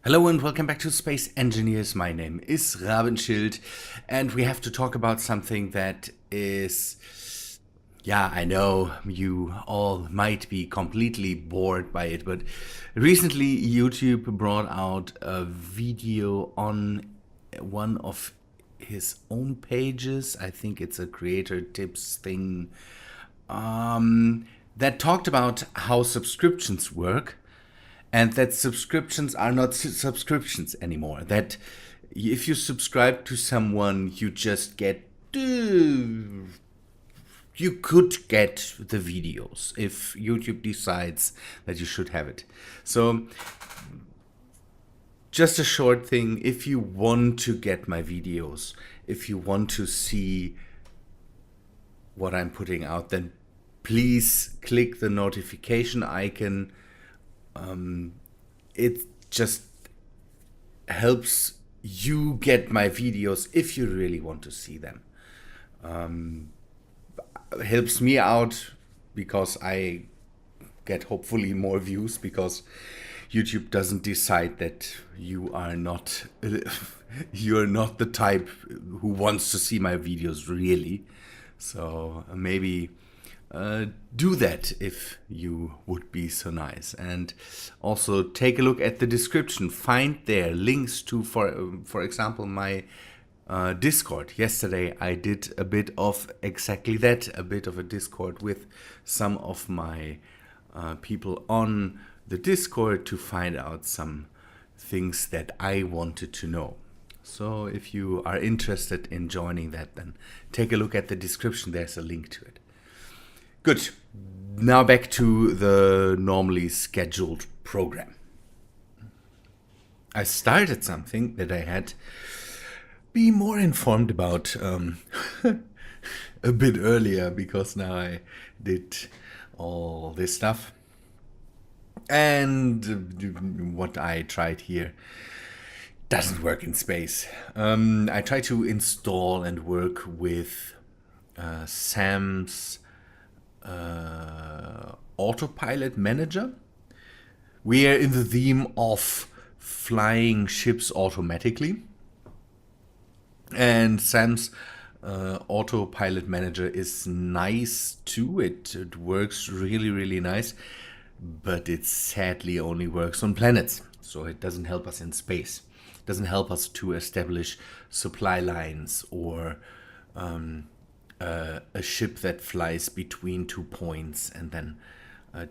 Hello and welcome back to Space Engineers. My name is Rabenschild and we have to talk about something that is, I know you all might be completely bored by it, but recently YouTube brought out a video on one of his own pages. I think it's a creator tips thing, that talked about how subscriptions work and that subscriptions are not subscriptions anymore. That if you subscribe to someone, you just get. You could get the videos if YouTube decides that you should have it. So, just a short thing. If you want to get my videos, if you want to see what I'm putting out, then please click the notification icon. It just helps you get my videos if you really want to see them. Helps me out because I get hopefully more views, because YouTube doesn't decide that you are not you're not the type who wants to see my videos really. So maybe do that if you would be so nice. And also take a look at the description. Find there links to, for example, my Discord. Yesterday I did a bit of exactly that, a bit of a Discord with some of my people on the Discord to find out some things that I wanted to know. So if you are interested in joining that, then take a look at the description. There's a link to it. Good. Now back to the normally scheduled program. I started something that I had be more informed about a bit earlier, because now I did all this stuff. And what I tried here doesn't work in space. I tried to install and work with Sam's Autopilot Manager. We are in the theme of flying ships automatically, and Sam's Autopilot Manager is nice too. It works really nice, but it sadly only works on planets, so it doesn't help us in space. It doesn't help us to establish supply lines or a ship that flies between 2 points and then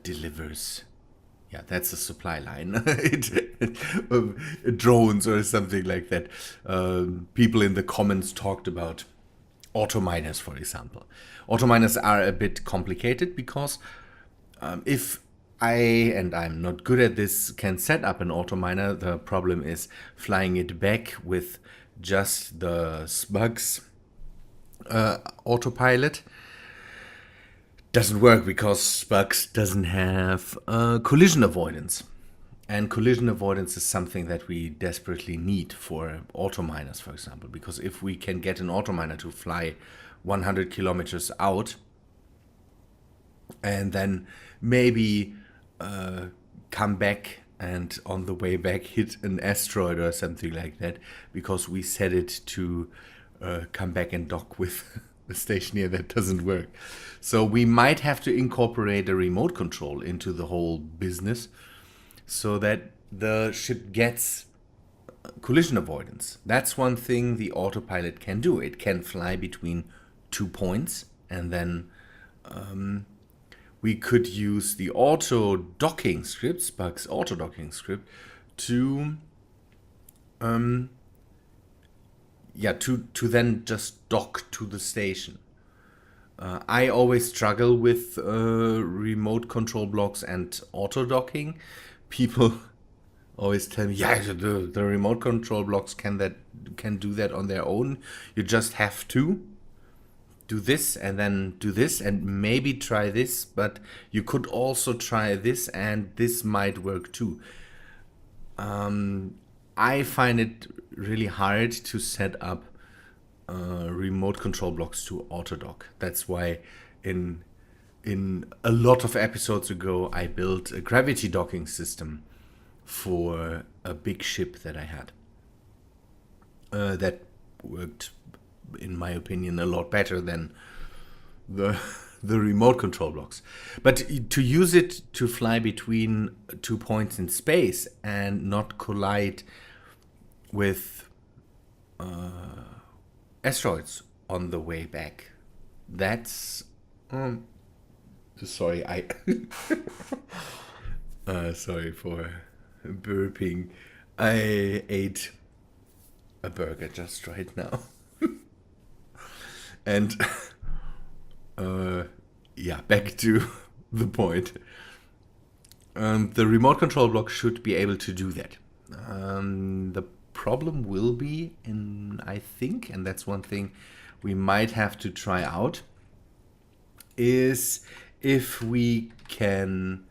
delivers. Yeah, that's a supply line. Drones or something like that. People in the comments talked about auto miners, for example. Auto miners are a bit complicated because if and I'm not good at this, can set up an auto miner, the problem is flying it back with just the Spugs autopilot. Doesn't work because Spugs doesn't have collision avoidance. And collision avoidance is something that we desperately need for auto miners, for example, because if we can get an auto miner to fly 100 kilometers out and then maybe come back and on the way back hit an asteroid or something like that, because we set it to come back and dock with the station here, that doesn't work. So we might have to incorporate a remote control into the whole business so that the ship gets collision avoidance. That's one thing the autopilot can do. It can fly between 2 points, and then we could use the auto docking script, Spugs auto docking script, to then just dock to the station. I always struggle with remote control blocks and auto docking. People always tell me, the remote control blocks can do that on their own. You just have to do this and then do this and maybe try this, but you could also try this and this might work too. I find it really hard to set up remote control blocks to autodock. That's why in a lot of episodes ago I built a gravity docking system for a big ship that I had. That worked, in my opinion, a lot better than the the remote control blocks. But to use it to fly between 2 points in space and not collide with asteroids on the way back, that's sorry, I sorry for burping. I ate a burger just right now. And yeah, back to the point. The remote control block should be able to do that. The problem will be, I think, and that's one thing we might have to try out, is if we can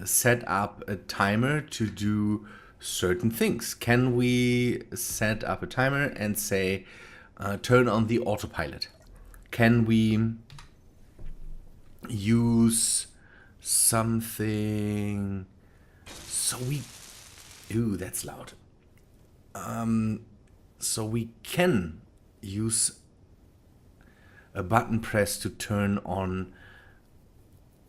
set up a timer to do certain things. Can we set up a timer and say, turn on the autopilot? Can we use something so we... Ooh, that's loud. So we can use a button press to turn on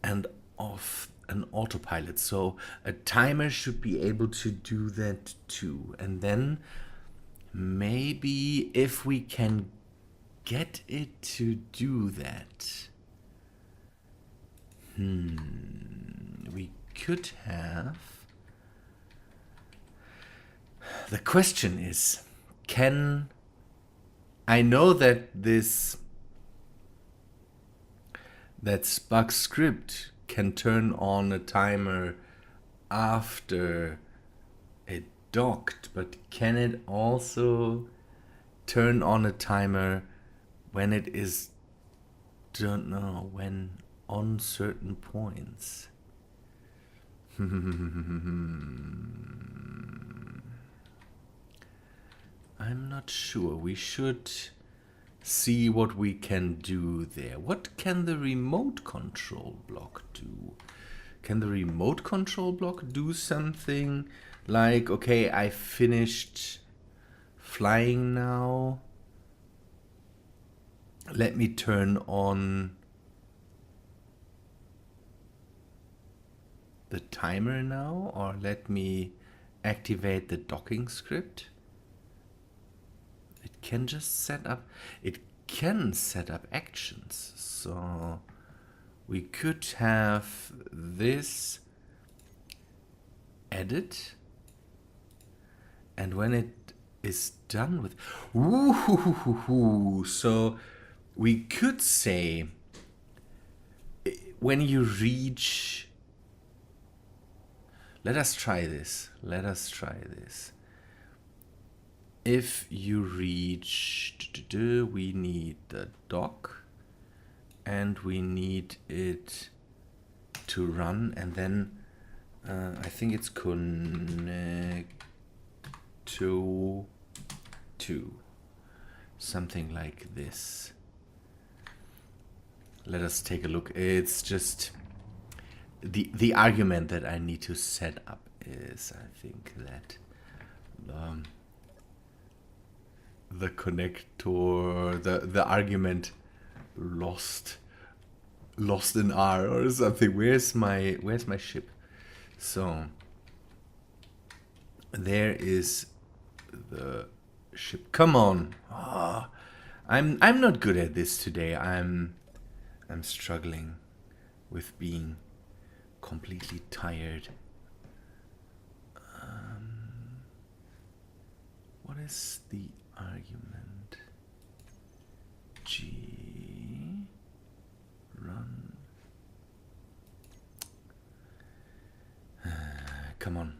and off an autopilot. So a timer should be able to do that too. And then maybe if we can get it to do that, we could have... The question is, can... I know that that Spark script can turn on a timer after it docked, but can it also turn on a timer when it is, don't know, when on certain points? I'm not sure. We should see what we can do there. What can the remote control block do? Can the remote control block do something like, okay, I finished flying now. Let me turn on the timer now, or let me activate the docking script. It can just set up, it can set up actions. So we could have this edit, and when it is done with, so we could say, when you reach, let us try this. If you reach, we need the dock, and we need it to run, and then I think it's connect to something like this. Let us take a look. It's just the argument that I need to set up is, I think, that the connector, the argument lost an R or something. Where's my ship? So there is the ship. Come on. I'm not good at this today. I'm struggling with being completely tired. What is the argument? G run. Come on.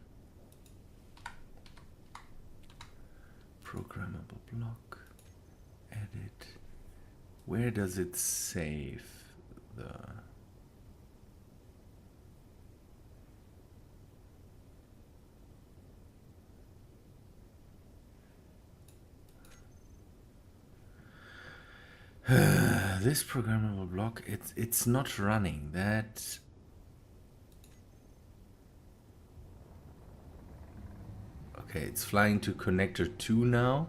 Programmable block. Edit. Where does it save the... This programmable block, it's not running. That Okay, it's flying to connector 2 now.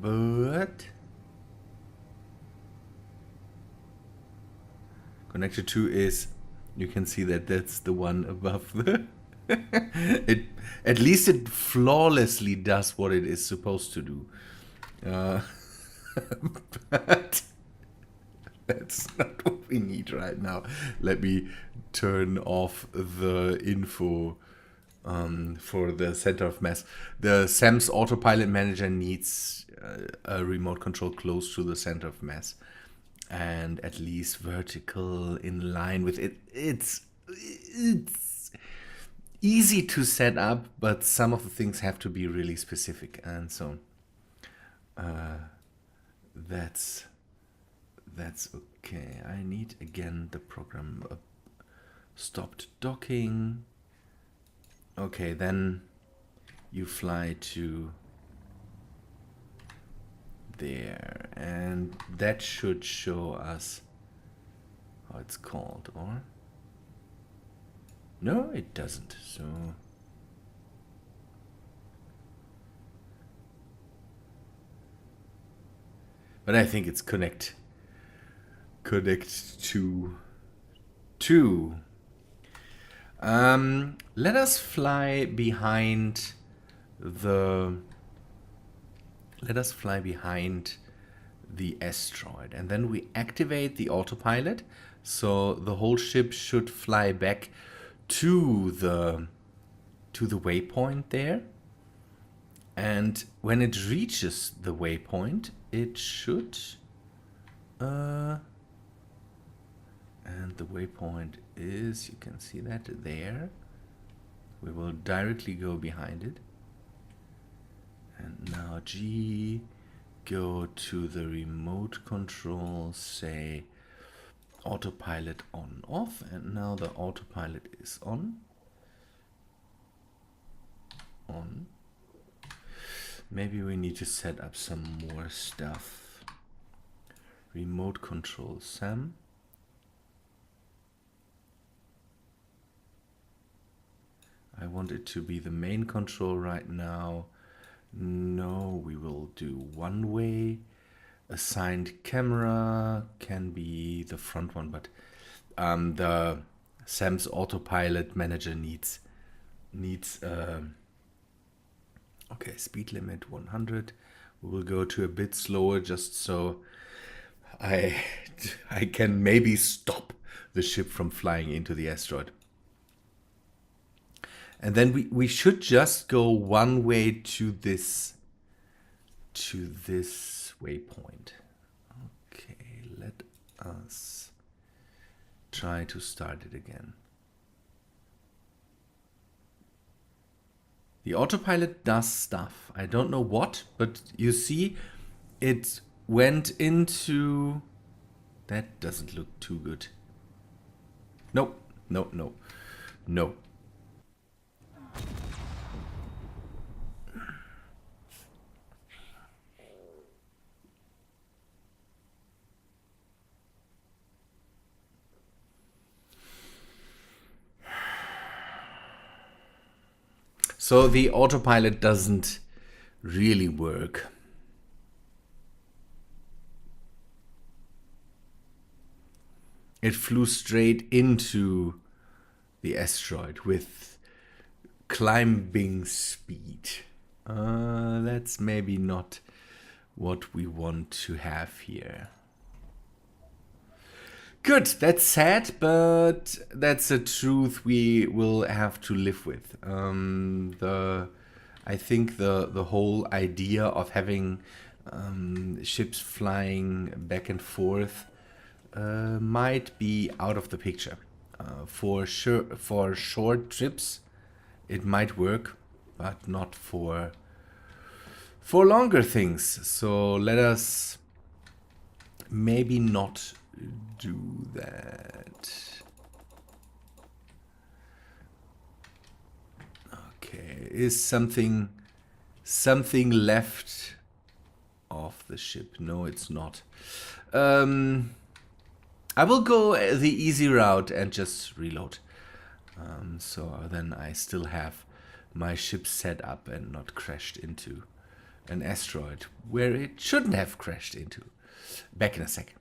But connector 2 is, you can see that that's the one above the at least it flawlessly does what it is supposed to do. But that's not what we need right now. Let me turn off the info for the center of mass. The SAM's autopilot manager needs a remote control close to the center of mass. And at least vertical in line with it. It's easy to set up, but some of the things have to be really specific. And so that's okay. I need again the program stopped docking. Okay, then you fly to there, and that should show us how it's called, or no, it doesn't. So but I think it's connect to 2. Let us fly behind the asteroid, and then we activate the autopilot, so the whole ship should fly back to the waypoint there. And when it reaches the waypoint, it should and the waypoint is, you can see that there. We will directly go behind it. And now G, go to the remote control, say autopilot on off, and now the autopilot is on. Maybe we need to set up some more stuff. Remote control SAM. I want it to be the main control right now. No, we will do one way. Assigned camera can be the front one, but the SAM's autopilot manager needs okay, speed limit 100. We will go to a bit slower just so I can maybe stop the ship from flying into the asteroid. And then we should just go one way to this waypoint. Okay, let us try to start it again. The autopilot does stuff. I don't know what, but you see it went into... That doesn't look too good. Nope, no, no, no. So the autopilot doesn't really work. It flew straight into the asteroid with climbing speed. That's maybe not what we want to have here. Good, that's sad, but that's a truth we will have to live with. I think the whole idea of having ships flying back and forth might be out of the picture. For short trips, it might work, but not for longer things. So let us maybe not do that. Okay, is something left of the ship? No, it's not. I will go the easy route and just reload. So then I still have my ship set up and not crashed into an asteroid where it shouldn't have crashed into. Back in a second.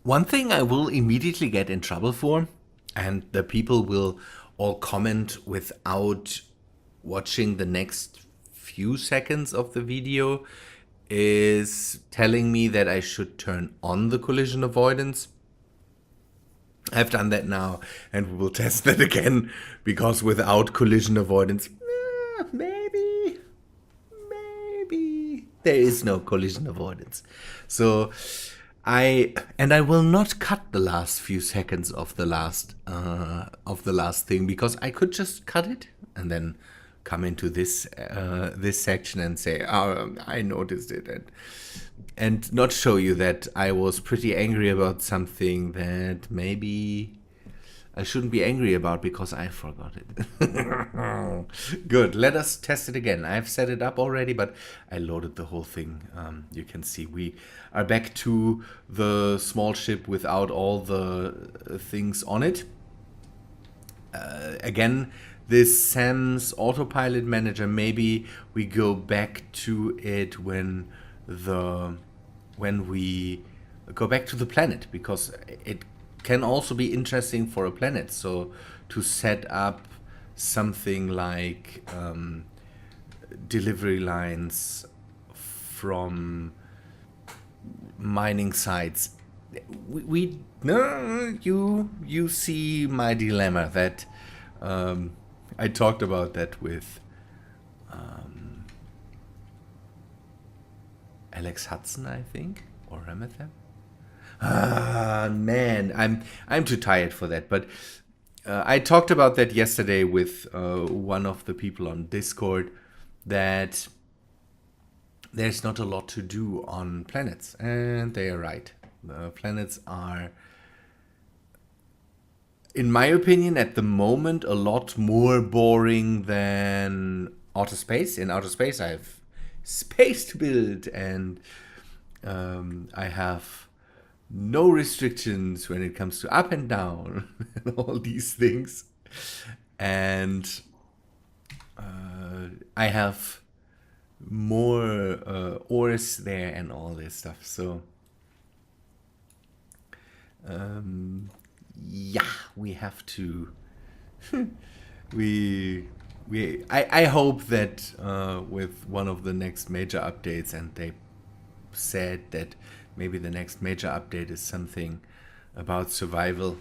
One thing I will immediately get in trouble for, and the people will all comment without watching the next few seconds of the video, is telling me that I should turn on the collision avoidance. I've done that now, and we will test that again, because without collision avoidance, maybe there is no collision avoidance. So I will not cut the last few seconds of the last thing, because I could just cut it and then come into this section and say, oh, I noticed it, and not show you that I was pretty angry about something that maybe I shouldn't be angry about because I forgot it. Good, let us test it again. I've set it up already, but I loaded the whole thing. You can see we are back to the small ship without all the things on it. Again, this Sam's autopilot manager, maybe we go back to it when we go back to the planet, because it can also be interesting for a planet. So to set up something like delivery lines from mining sites, you see my dilemma that I talked about that with Alex Hudson, I think, or Ramathan. Man, I'm too tired for that. But I talked about that yesterday with one of the people on Discord, that there's not a lot to do on planets, and they are right. The planets are, in my opinion, at the moment, a lot more boring than outer space. In outer space, I have space to build, and I have no restrictions when it comes to up and down and all these things. And I have more ores there and all this stuff. So yeah, we have to I hope that with one of the next major updates, and they said that maybe the next major update is something about survival.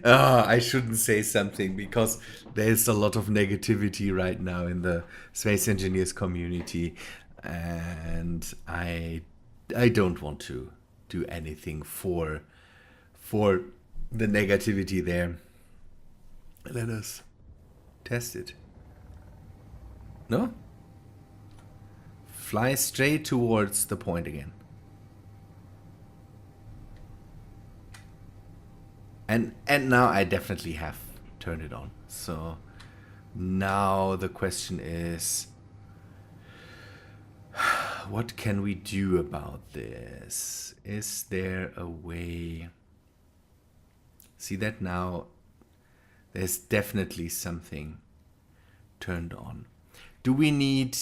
I shouldn't say something, because there's a lot of negativity right now in the space engineers community, and I don't want to do anything for the negativity there. Let us test it. No? Fly straight towards the point again. And now I definitely have turned it on. So now the question is, what can we do about this? Is there a way? See that now? There's definitely something turned on. Do we need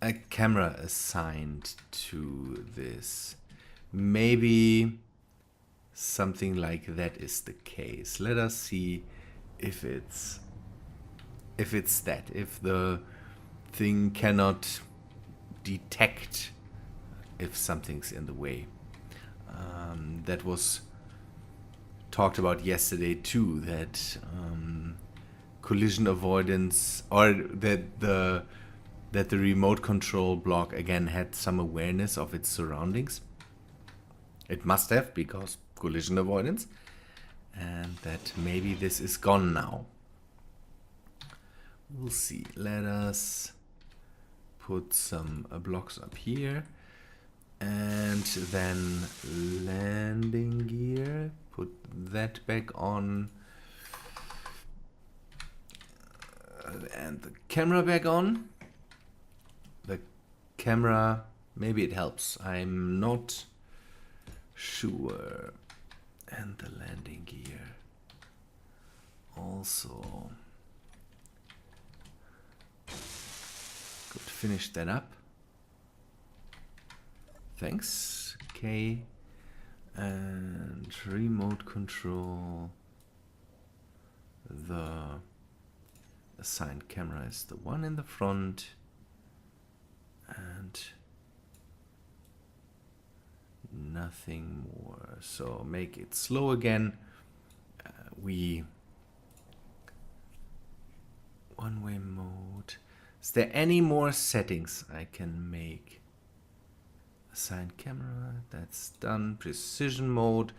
a camera assigned to this? Maybe something like that is the case. Let us see if it's that. If the thing cannot detect if something's in the way. That was talked about yesterday too, that collision avoidance, or that the remote control block again had some awareness of its surroundings. It must have, because collision avoidance, and that maybe this is gone now. We'll see. Let us put some blocks up here, and then landing gear. Put that back on, and the camera back on. The camera, maybe it helps. I'm not sure. And the landing gear also. Good, finish that up. Thanks. Okay. And remote control. The assigned camera is the one in the front. And nothing more. So make it slow again. One-way mode. Is there any more settings I can make? Assigned camera, that's done. Precision mode,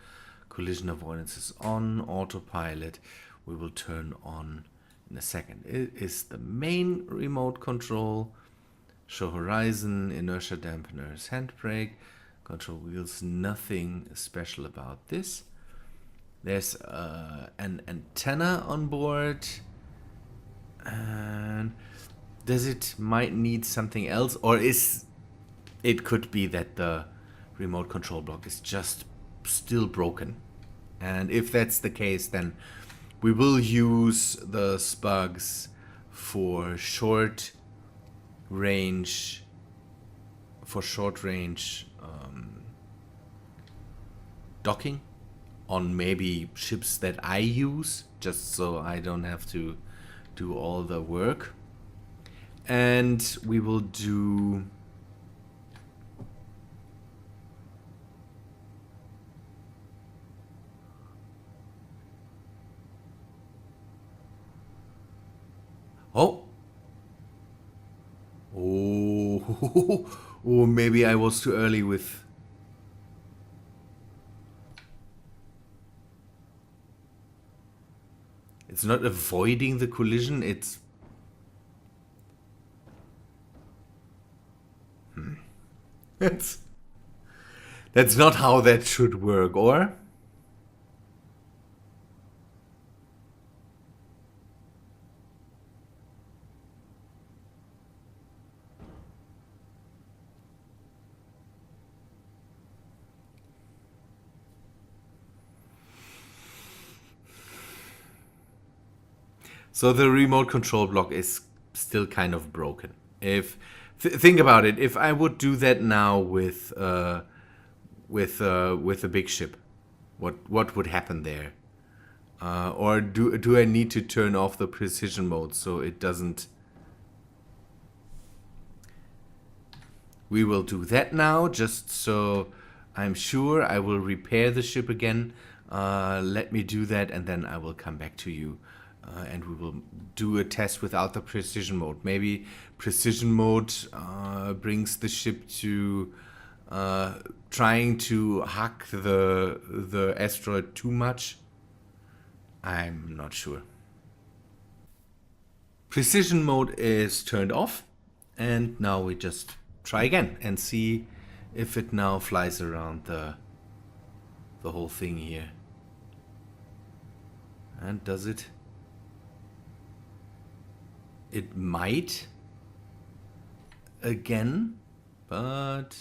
collision avoidance is on. Autopilot, we will turn on in a second. It is the main remote control. Show horizon, inertia dampeners, handbrake, control wheels, nothing special about this. There's an antenna on board. And does it might need something else, or is it could be that the remote control block is just still broken? And if that's the case, then we will use the spugs for short range docking on maybe ships that I use, just so I don't have to do all the work. And we will do oh, maybe I was too early with. It's not avoiding the collision, it's... That's not how that should work, or? So the remote control block is still kind of broken. If think about it, if I would do that now with a big ship, what would happen there? Or do I need to turn off the precision mode so it doesn't? We will do that now, just so I'm sure. I will repair the ship again. Let me do that, and then I will come back to you. And we will do a test without the precision mode. Maybe precision mode brings the ship to trying to hack the asteroid too much. I'm not sure. Precision mode is turned off, and now we just try again and see if it now flies around the whole thing here. And does it? It might again, but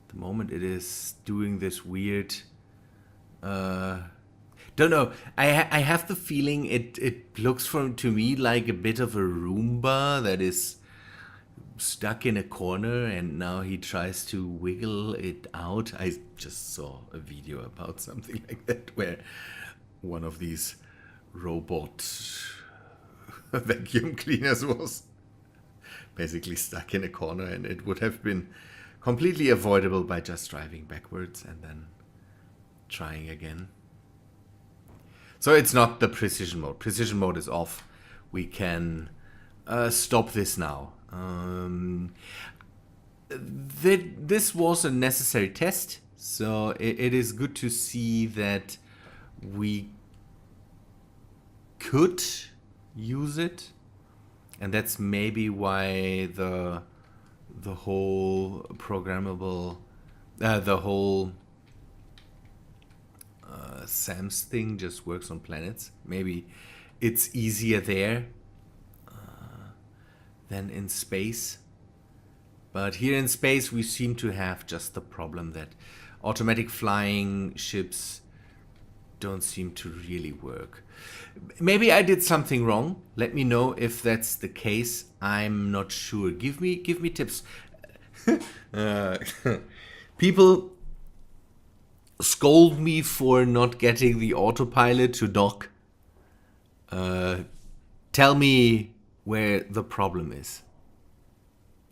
at the moment it is doing this weird don't know. I have the feeling it looks to me like a bit of a Roomba that is stuck in a corner, and now he tries to wiggle it out. I just saw a video about something like that where one of these robot vacuum cleaners was basically stuck in a corner, and it would have been completely avoidable by just driving backwards and then trying again. So it's not the precision mode. Precision mode is off. We can stop this now. This was a necessary test, so it is good to see that we could use it, and that's maybe why the whole programmable the whole SAMS thing just works on planets. Maybe it's easier there than in space, But here in space, we seem to have just the problem that automatic flying ships don't seem to really work. Maybe I did something wrong. Let me know if that's the case. I'm not sure. Give me tips. uh, People scold me for not getting the autopilot to dock. Tell me where the problem is.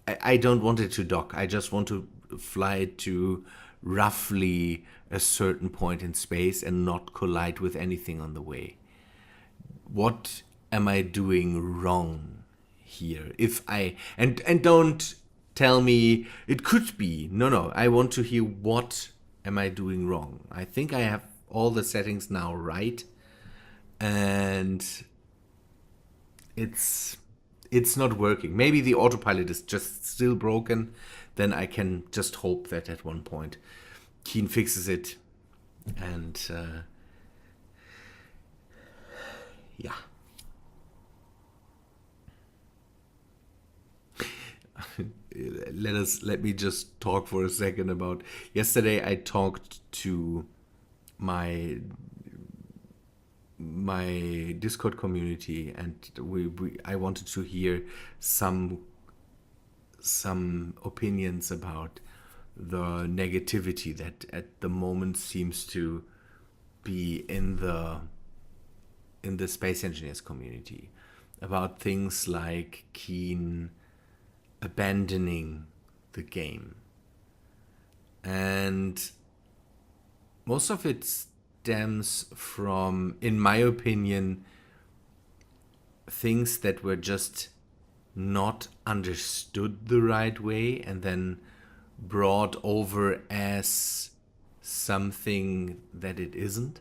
I don't want it to dock. I just want to fly it to roughly a certain point in space and not collide with anything on the way. What am I doing wrong here? If I and don't tell me it could be. No. I want to hear what am I doing wrong. I think I have all the settings now right, and it's not working. Maybe the autopilot is just still broken. Then I can just hope that at one point Keen fixes it, and yeah. Let me just talk for a second about yesterday. I talked to my Discord community, and I wanted to hear some opinions about the negativity that at the moment seems to be in the space engineers community about things like Keen abandoning the game. And most of it stems from, in my opinion, things that were just not understood the right way and then brought over as something that it isn't.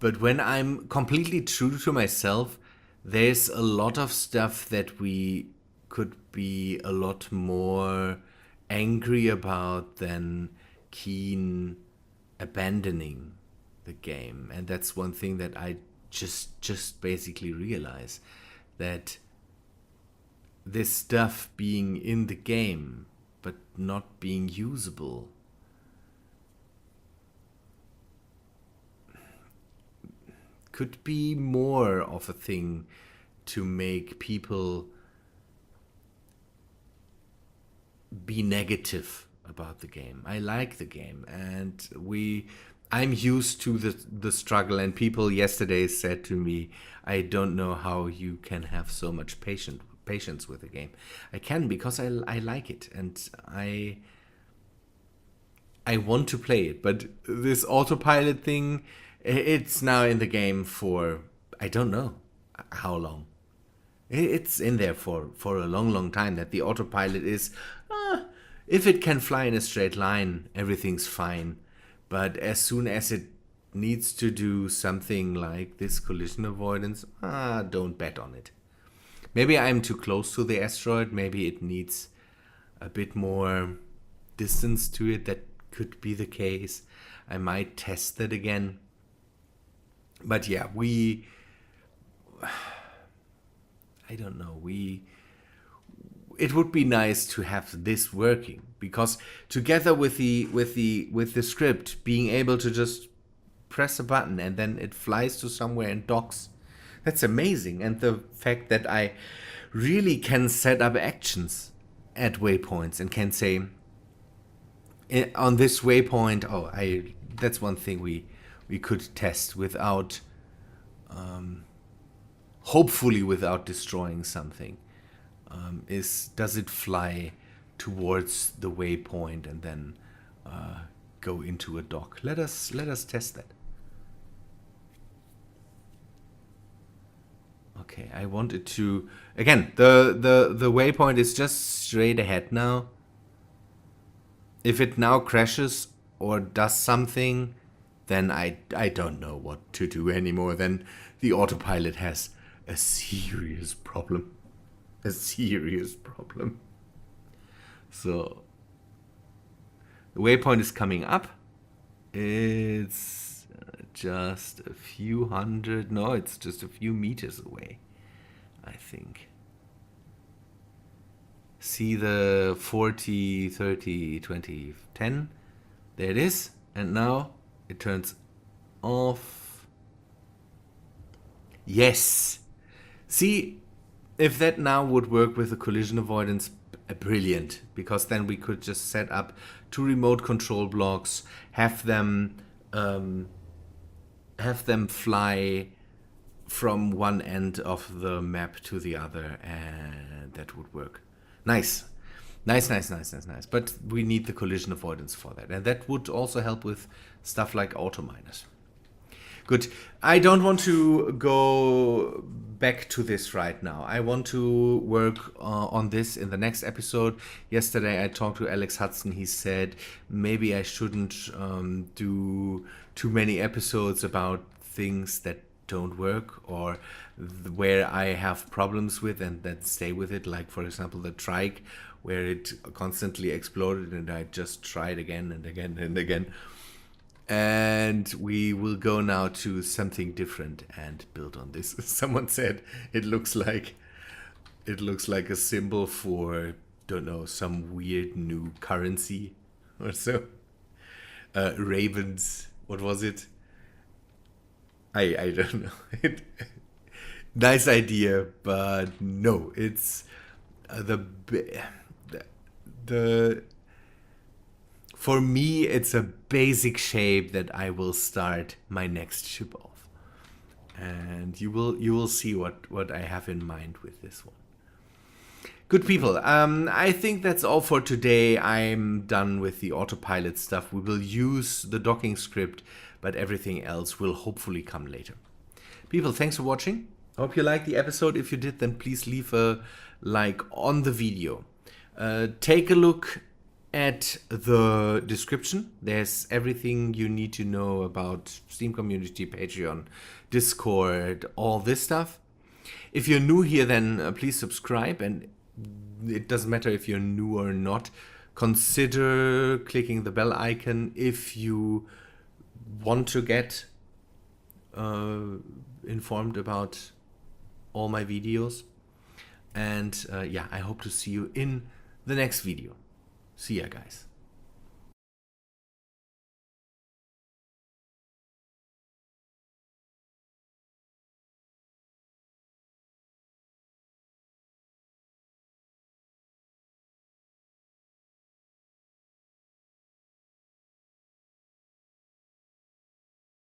But when I'm completely true to myself, there's a lot of stuff that we could be a lot more angry about than Keen abandoning the game. And that's one thing that I just basically realize, that this stuff being in the game but not being usable could be more of a thing to make people be negative about the game. I like the game, and I'm used to the struggle, and people yesterday said to me, I don't know how you can have so much patience with the game. I can, because I like it, and I want to play it. But this autopilot thing, it's now in the game for I don't know how long. It's in there for a long time, that the autopilot is, if it can fly in a straight line, everything's fine. But as soon as it needs to do something like this collision avoidance, don't bet on it. Maybe I'm too close to the asteroid. Maybe it needs a bit more distance to it. That could be the case. I might test that again. But yeah, I don't know. It would be nice to have this working, because together with the script, being able to just press a button and then it flies to somewhere and docks, that's amazing. And the fact that I really can set up actions at waypoints and can say, on this waypoint, that's one thing we could test without, hopefully without destroying something. Does it fly towards the waypoint and then go into a dock? Let us test that. Okay, I wanted to again. The waypoint is just straight ahead now. If it now crashes or does something, then I don't know what to do anymore. Then the autopilot has a serious problem. A serious problem. So the waypoint is coming up. It's just a few hundred, no, it's just a few meters away, I think. see the 40, 30, 20, 10. There it is. And now it turns off. Yes. See, if that now would work with the collision avoidance, brilliant. Because then we could just set up 2 remote control blocks, have them fly from one end of the map to the other, and that would work. Nice. Nice. But we need the collision avoidance for that. And that would also help with stuff like auto miners. Good. I don't want to go back to this right now. I want to work on this in the next episode. Yesterday I talked to Alex Hudson. He said maybe I shouldn't do too many episodes about things that don't work or where I have problems with and then stay with it. Like, for example, the trike where it constantly exploded and I just tried again and again and again. And we will go now to something different and build on this. Someone said it looks like a symbol for, don't know, some weird new currency or so. Ravens, what was it? I don't know. Nice idea, but no, it's the for me, it's a basic shape that I will start my next ship off. And you will see what I have in mind with this one. Good people, I think that's all for today. I'm done with the autopilot stuff. We will use the docking script, but everything else will hopefully come later. People, thanks for watching. I hope you liked the episode. If you did, then please leave a like on the video. Take a look at the description. There's everything you need to know about Steam community, Patreon, Discord, all this stuff. If you're new here, then please subscribe, and it doesn't matter if you're new or not. Consider clicking the bell icon if you want to get informed about all my videos. And yeah, I hope to see you in the next video. See ya, guys.